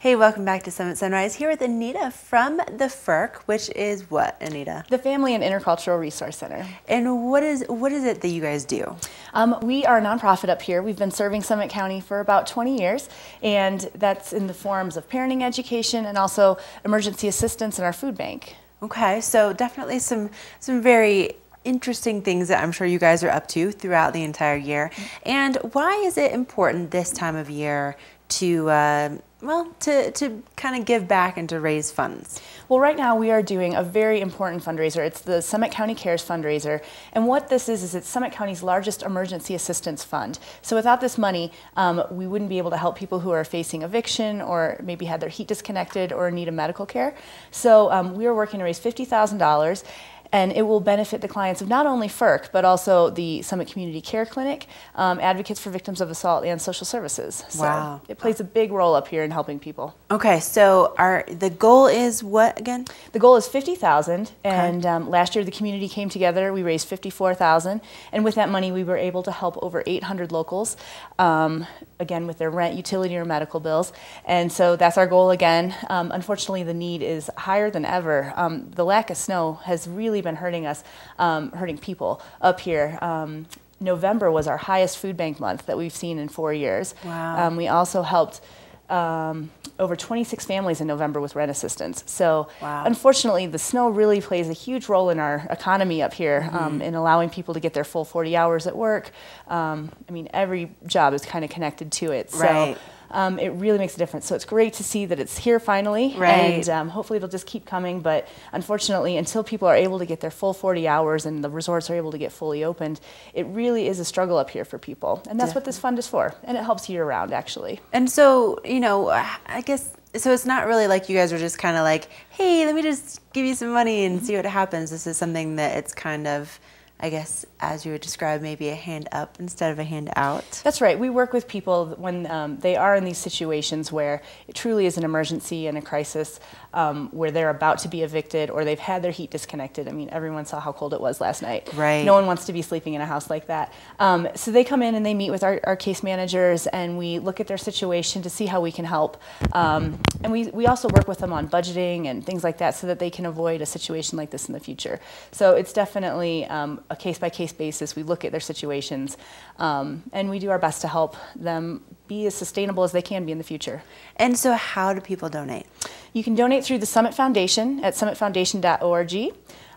Hey, welcome back to Summit Sunrise. Here with Anita from the Firc, which is what, Anita? The Family and Intercultural Resource Center. And what is it that you guys do? We are a nonprofit up here. We've been serving Summit County for about 20 years, and that's in the forms of parenting education and also emergency assistance in our food bank. Okay, so definitely some very interesting things that I'm sure you guys are up to throughout the entire year. And why is it important this time of year to kind of give back and to raise funds? Well, right now we are doing a very important fundraiser. It's the Summit County Cares fundraiser. And what this is it's Summit County's largest emergency assistance fund. So without this money, we wouldn't be able to help people who are facing eviction or maybe had their heat disconnected or need a medical care. So we are working to raise $50,000. And it will benefit the clients of not only Firc, but also the Summit Community Care Clinic, Advocates for Victims of Assault, and Social Services. So wow. It plays a big role up here in helping people. Okay, so the goal is what again? The goal is $50,000, and last year the community came together. We raised $54,000, and with that money we were able to help over 800 locals, again with their rent, utility, or medical bills. And so that's our goal again. Unfortunately, the need is higher than ever. The lack of snow has really been hurting us, hurting people up here. November was our highest food bank month that we've seen in 4 years. Wow. We also helped over 26 families in November with rent assistance. So wow. Unfortunately, the snow really plays a huge role in our economy up here, in allowing people to get their full 40 hours at work. I mean, every job is kind of connected to it. Right. So it really makes a difference. So it's great to see that it's here finally, right. And hopefully it'll just keep coming. But unfortunately, until people are able to get their full 40 hours and the resorts are able to get fully opened, it really is a struggle up here for people. And that's what this fund is for. And it helps year round, actually. And so, you know, I guess, so it's not really like you guys are just kind of like, hey, let me just give you some money and see what happens. This is something that it's kind of, I guess, as you would describe, maybe a hand up instead of a hand out. That's right. We work with people when they are in these situations where it truly is an emergency and a crisis, where they're about to be evicted or they've had their heat disconnected. I mean, everyone saw how cold it was last night. Right. No one wants to be sleeping in a house like that. So they come in and they meet with our case managers, and we look at their situation to see how we can help. And we also work with them on budgeting and things like that so that they can avoid a situation like this in the future. So it's definitely a case-by-case basis. We look at their situations, and we do our best to help them be as sustainable as they can be in the future. And so how do people donate? You can donate through the Summit Foundation at summitfoundation.org.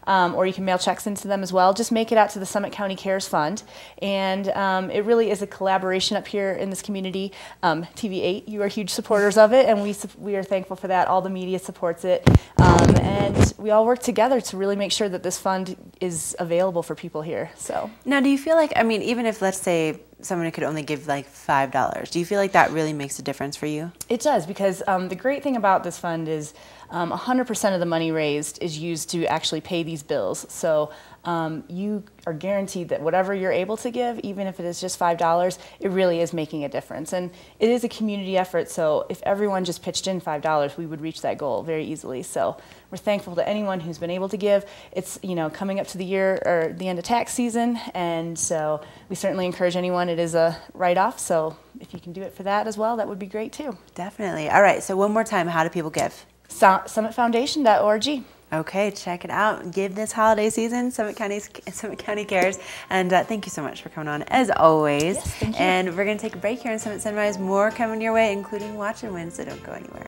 Or you can mail checks into them as well. Just make it out to the Summit County Cares Fund. And it really is a collaboration up here in this community. TV8, you are huge supporters of it, and we are thankful for that. All the media supports it. And we all work together to really make sure that this fund is available for people here. So now, do you feel like, I mean, even if, let's say, someone could only give like $5, do you feel like that really makes a difference for you? It does, because the great thing about this fund is 100% of the money raised is used to actually pay these bills. So you are guaranteed that whatever you're able to give, even if it is just $5, it really is making a difference. And it is a community effort, so if everyone just pitched in $5, we would reach that goal very easily. So we're thankful to anyone who's been able to give. It's, you know, coming up to the year or the end of tax season, and so we certainly encourage anyone. It is a write-off, so if you can do it for that as well, that would be great too. Definitely. All right, so one more time, how do people give? Summitfoundation.org. Okay, check it out. Give this holiday season Summit County Cares. And thank you so much for coming on, as always. Yes, thank you. And we're going to take a break here on Summit Sunrise. More coming your way, including Watch and Win, so don't go anywhere.